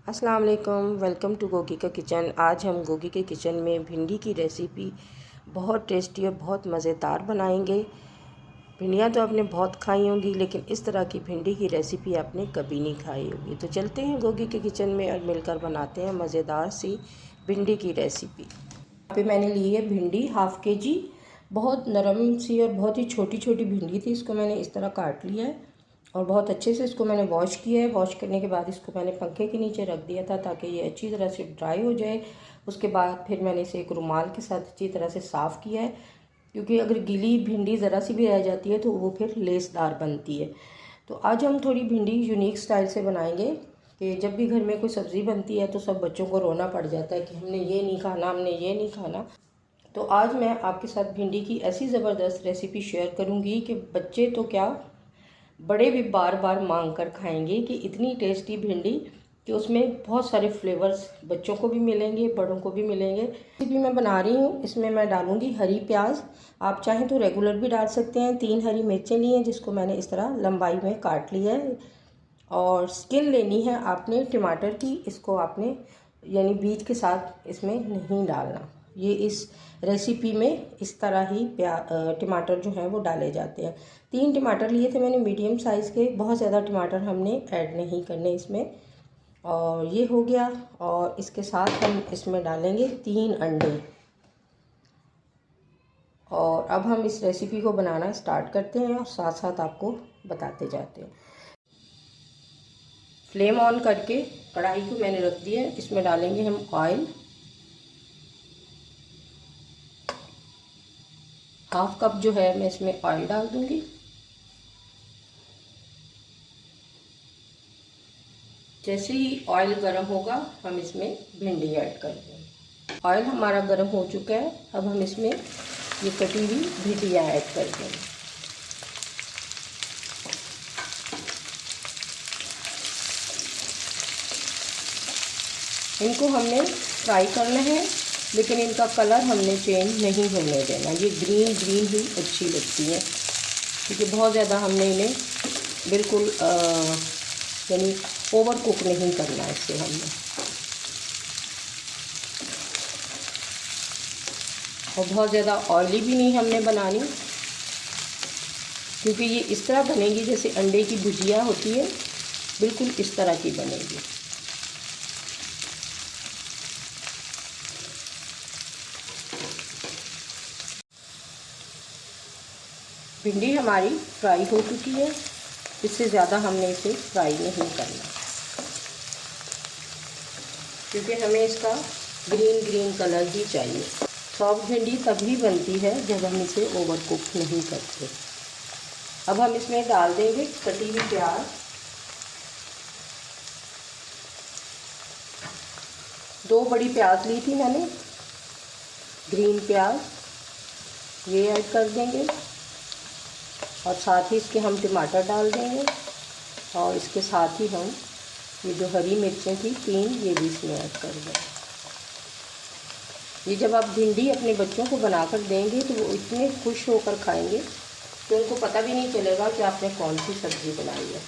अस्सलाम वालेकुम, welcome to Gogi का किचन। आज हम गोगी के किचन में भिंडी की रेसिपी बहुत टेस्टी और बहुत मज़ेदार बनाएंगे। भिंडियाँ तो आपने बहुत खाई होंगी, लेकिन इस तरह की भिंडी की रेसिपी आपने कभी नहीं खाई होगी। तो चलते हैं गोगी के किचन में और मिलकर बनाते हैं मज़ेदार सी भिंडी की रेसिपी। यहाँ पे मैंने ली है भिंडी हाफ़ kg। बहुत नरम सी और बहुत ही छोटी छोटी भिंडी थी। इसको मैंने इस तरह काट लिया है और बहुत अच्छे से इसको मैंने वॉश किया है। वॉश करने के बाद इसको मैंने पंखे के नीचे रख दिया था ताकि ये अच्छी तरह से ड्राई हो जाए। उसके बाद फिर मैंने इसे एक रुमाल के साथ अच्छी तरह से साफ़ किया है, क्योंकि अगर गीली भिंडी ज़रा सी भी रह जाती है तो वो फिर लेसदार बनती है। तो आज हम थोड़ी भिंडी यूनिक स्टाइल से बनाएंगे कि जब भी घर में कोई सब्ज़ी बनती है तो सब बच्चों को रोना पड़ जाता है कि हमने ये नहीं खाना, हमने ये नहीं खाना। तो आज मैं आपके साथ भिंडी की ऐसी ज़बरदस्त रेसिपी शेयर करूँगी कि बच्चे तो क्या, बड़े भी बार बार मांग कर खाएंगे कि इतनी टेस्टी भिंडी कि उसमें बहुत सारे फ्लेवर्स बच्चों को भी मिलेंगे, बड़ों को भी मिलेंगे। रेसिपी मैं बना रही हूँ, इसमें मैं डालूँगी हरी प्याज। आप चाहें तो रेगुलर भी डाल सकते हैं। 3 हरी मिर्चें ली हैं जिसको मैंने इस तरह लंबाई में काट लिया है। और स्किन लेनी है आपने टमाटर की, इसको आपने यानी बीज के साथ इसमें नहीं डालना। ये इस रेसिपी में इस तरह ही टमाटर जो हैं वो डाले जाते हैं। 3 टमाटर लिए थे मैंने मीडियम साइज़ के, बहुत ज़्यादा टमाटर हमने ऐड नहीं करने इसमें। और ये हो गया। और इसके साथ हम इसमें डालेंगे 3 अंडे। और अब हम इस रेसिपी को बनाना स्टार्ट करते हैं और साथ साथ आपको बताते जाते हैं। फ्लेम ऑन करके कढ़ाई को मैंने रख दिया है। इसमें डालेंगे हम ऑयल। हाफ कप जो है मैं इसमें ऑयल डाल दूंगी। जैसे ही ऑयल गर्म होगा हम इसमें भिंडी ऐड कर देंगे। ऑयल हमारा गर्म हो चुका है। अब हम इसमें ये कटी हुई भिंडियाँ ऐड कर देंगे। इनको हमने फ्राई करना है, लेकिन इनका कलर हमने चेंज नहीं होने देना। ये ग्रीन ग्रीन ही अच्छी लगती है, क्योंकि बहुत ज़्यादा हमने इन्हें बिल्कुल यानी ओवर कुक नहीं करना इससे हमने। और बहुत ज़्यादा ऑयली भी नहीं हमने बनानी, क्योंकि ये इस तरह बनेगी जैसे अंडे की भुजिया होती है, बिल्कुल इस तरह की बनेगी। भिंडी हमारी फ्राई हो चुकी है। इससे ज़्यादा हमने इसे फ्राई नहीं करना, क्योंकि हमें इसका ग्रीन ग्रीन कलर ही चाहिए। सॉफ्ट भिंडी तभी बनती है जब हम इसे ओवर कुक नहीं करते। अब हम इसमें डाल देंगे कटी हुई प्याज। 2 बड़ी प्याज ली थी मैंने, ग्रीन प्याज, ये ऐड कर देंगे। और साथ ही इसके हम टमाटर डाल देंगे। और इसके साथ ही हम ये जो हरी मिर्चें थी 3, ये भी इसमें ऐड कर देंगे। ये जब आप भिंडी अपने बच्चों को बनाकर देंगे तो वो इतने खुश होकर खाएंगे कि उनको पता भी नहीं चलेगा कि आपने कौन सी सब्ज़ी बनाई है।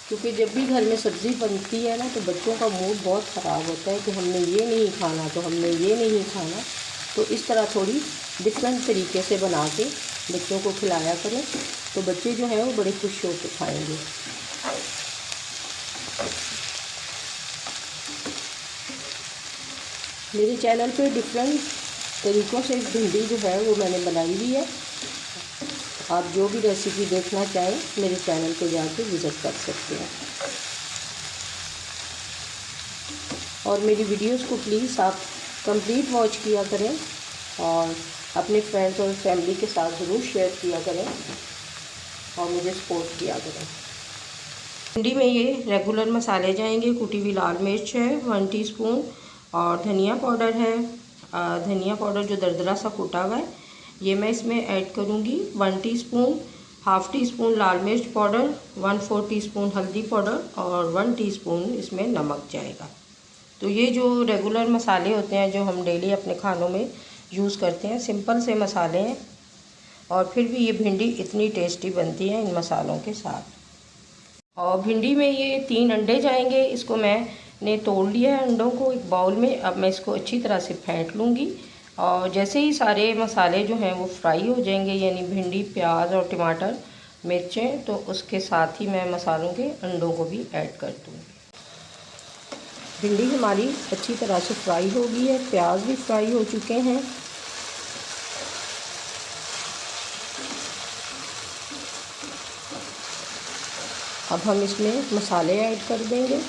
क्योंकि जब भी घर में सब्ज़ी बनती है ना, तो बच्चों का मूड बहुत ख़राब होता है कि हमने ये नहीं खाना, तो हमने ये नहीं खाना। तो इस तरह थोड़ी डिफरेंट तरीके से बना के बच्चों को खिलाया करें, तो बच्चे जो हैं वो बड़े खुश होकर खाएंगे। मेरे चैनल पे डिफरेंट तरीक़ों से भिंडी जो है वो मैंने बनाई हुई है। आप जो भी रेसिपी देखना चाहें मेरे चैनल पे जाके विज़िट कर सकते हैं। और मेरी वीडियोस को प्लीज़ आप कंप्लीट वॉच किया करें और अपने फ्रेंड्स और फैमिली के साथ ज़रूर शेयर किया करें और मुझे सपोर्ट किया करें। भिंडी में ये रेगुलर मसाले जाएंगे। कुटी हुई लाल मिर्च है 1 टीस्पून, और धनिया पाउडर है। धनिया पाउडर जो दरदरा सा कूटा हुआ है, ये मैं इसमें ऐड करूँगी 1 टीस्पून। हाफ़ टी स्पून लाल मिर्च पाउडर, 1/4 टीस्पून हल्दी पाउडर और 1 टीस्पून इसमें नमक जाएगा। तो ये जो रेगुलर मसाले होते हैं जो हम डेली अपने खानों में यूज़ करते हैं, सिंपल से मसाले हैं, और फिर भी ये भिंडी इतनी टेस्टी बनती है इन मसालों के साथ। और भिंडी में ये 3 अंडे जाएंगे। इसको मैं ने तोड़ लिया है अंडों को एक बाउल में। अब मैं इसको अच्छी तरह से फेंट लूँगी और जैसे ही सारे मसाले जो हैं वो फ्राई हो जाएंगे, यानी भिंडी, प्याज और टमाटर, मिर्चें, तो उसके साथ ही मैं मसालों के अंडों को भी ऐड कर दूँगी। भिंडी हमारी अच्छी तरह से फ्राई हो गई है, प्याज भी फ्राई हो चुके हैं। अब हम इसमें मसाले ऐड कर देंगे,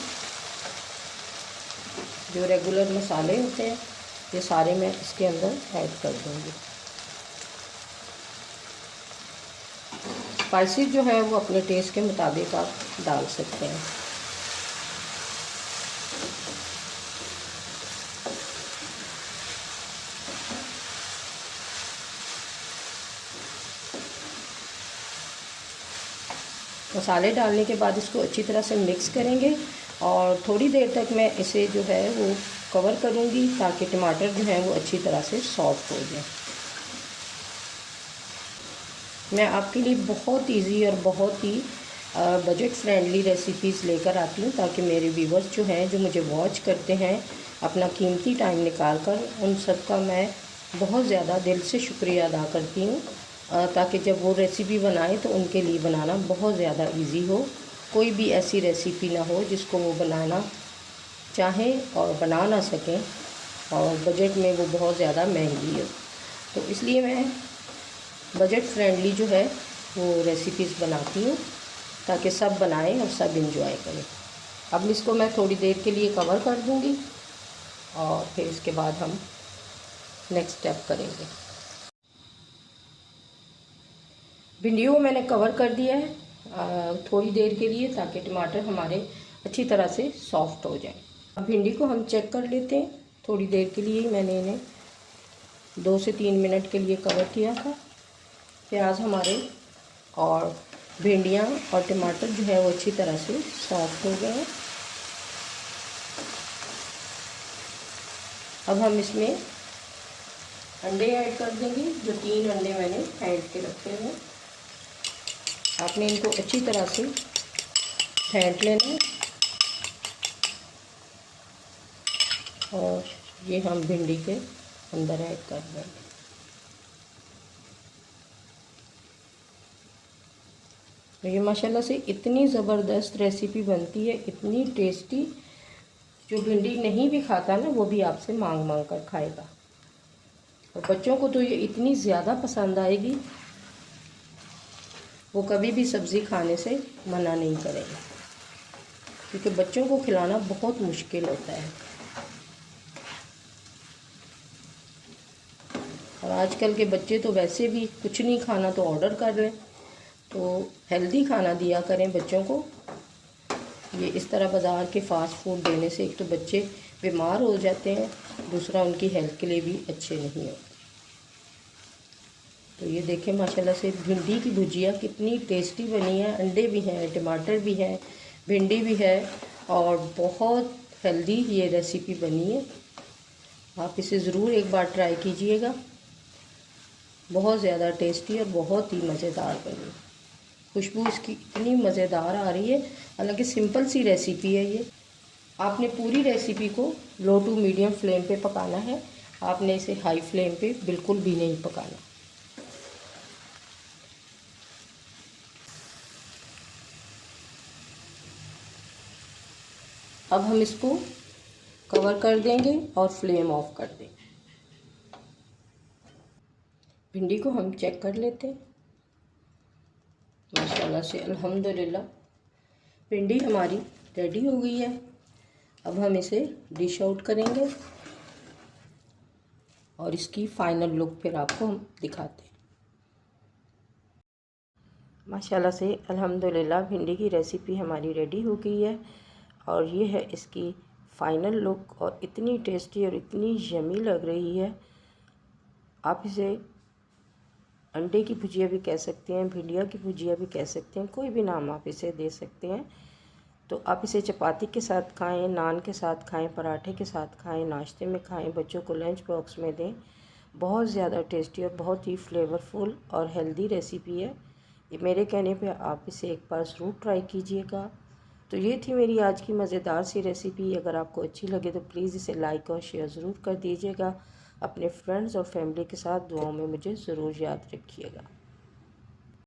जो रेगुलर मसाले होते हैं ये सारे मैं इसके अंदर ऐड कर दूँगी। स्पाइसेस जो है वो अपने टेस्ट के मुताबिक आप डाल सकते हैं। मसाले डालने के बाद इसको अच्छी तरह से मिक्स करेंगे और थोड़ी देर तक मैं इसे जो है वो कवर करूँगी ताकि टमाटर जो है वो अच्छी तरह से सॉफ्ट हो जाए। मैं आपके लिए बहुत इजी और बहुत ही बजट फ्रेंडली रेसिपीज़ लेकर आती हूँ ताकि मेरे व्यूवर्स जो हैं, जो मुझे वॉच करते हैं, अपना कीमती टाइम निकाल कर, उन सब का मैं बहुत ज़्यादा दिल से शुक्रिया अदा करती हूँ, ताकि जब वो रेसिपी बनाएं तो उनके लिए बनाना बहुत ज़्यादा इजी हो। कोई भी ऐसी रेसिपी ना हो जिसको वो बनाना चाहें और बना ना सकें और बजट में वो बहुत ज़्यादा महंगी हो। तो इसलिए मैं बजट फ्रेंडली जो है वो रेसिपीज़ बनाती हूँ ताकि सब बनाएं और सब इंजॉय करें। अब इसको मैं थोड़ी देर के लिए कवर कर दूँगी और फिर इसके बाद हम नेक्स्ट स्टेप करेंगे। भिंडियों को मैंने कवर कर दिया है थोड़ी देर के लिए ताकि टमाटर हमारे अच्छी तरह से सॉफ्ट हो जाए। अब भिंडी को हम चेक कर लेते हैं। थोड़ी देर के लिए मैंने इन्हें 2 से 3 मिनट के लिए कवर किया था। प्याज हमारे और भिंडियाँ और टमाटर जो है वो अच्छी तरह से सॉफ्ट हो गए हैं। अब हम इसमें अंडे ऐड कर देंगे, जो 3 अंडे मैंने फेंट के रखे हैं। आपने इनको अच्छी तरह से फेंट लेना है और ये हम भिंडी के अंदर ऐड कर देंगे। तो ये माशाल्लाह से इतनी ज़बरदस्त रेसिपी बनती है, इतनी टेस्टी, जो भिंडी नहीं भी खाता ना वो भी आपसे मांग मांग कर खाएगा। और बच्चों को तो ये इतनी ज़्यादा पसंद आएगी, वो कभी भी सब्ज़ी खाने से मना नहीं करेंगे, क्योंकि बच्चों को खिलाना बहुत मुश्किल होता है। और आजकल के बच्चे तो वैसे भी कुछ नहीं खाना तो ऑर्डर कर लें। तो हेल्दी खाना दिया करें बच्चों को। ये इस तरह बाज़ार के फ़ास्ट फूड देने से एक तो बच्चे बीमार हो जाते हैं, दूसरा उनकी हेल्थ के लिए भी अच्छे नहीं होते। तो ये देखें माशाल्लाह से भिंडी की भुजिया कितनी टेस्टी बनी है। अंडे भी हैं, टमाटर भी हैं, भिंडी भी है और बहुत हेल्दी ये रेसिपी बनी है। आप इसे ज़रूर एक बार ट्राई कीजिएगा। बहुत ज़्यादा टेस्टी और बहुत ही मज़ेदार बनी। खुशबू इसकी इतनी मज़ेदार आ रही है। हालांकि सिंपल सी रेसिपी है ये। आपने पूरी रेसिपी को लो टू मीडियम फ्लेम पे पकाना है। आपने इसे हाई फ्लेम पे बिल्कुल भी नहीं पकाना। अब हम इसको कवर कर देंगे और फ्लेम ऑफ कर देंगे। भिंडी को हम चेक कर लेते हैं। माशाल्लाह से अल्हम्दुलिल्लाह भिंडी हमारी रेडी हो गई है। अब हम इसे डिश आउट करेंगे और इसकी फाइनल लुक फिर आपको हम दिखाते हैं। माशाल्लाह से अल्हम्दुलिल्लाह भिंडी की रेसिपी हमारी रेडी हो गई है और ये है इसकी फ़ाइनल लुक और इतनी टेस्टी और इतनी यमी लग रही है। आप इसे अंडे की भुजिया भी कह सकते हैं, भिंडिया की भुजिया भी कह सकते हैं, कोई भी नाम आप इसे दे सकते हैं। तो आप इसे चपाती के साथ खाएं, नान के साथ खाएं, पराठे के साथ खाएं, नाश्ते में खाएं, बच्चों को लंच बॉक्स में दें। बहुत ज़्यादा टेस्टी और बहुत ही फ्लेवरफुल और हेल्दी रेसिपी है। ये मेरे कहने पे आप इसे एक बार ज़रूर ट्राई कीजिएगा। तो ये थी मेरी आज की मज़ेदार सी रेसिपी। अगर आपको अच्छी लगे तो प्लीज़ इसे लाइक और शेयर ज़रूर कर दीजिएगा। अपने फ्रेंड्स और फैमिली के साथ दुआओं में मुझे ज़रूर याद रखिएगा।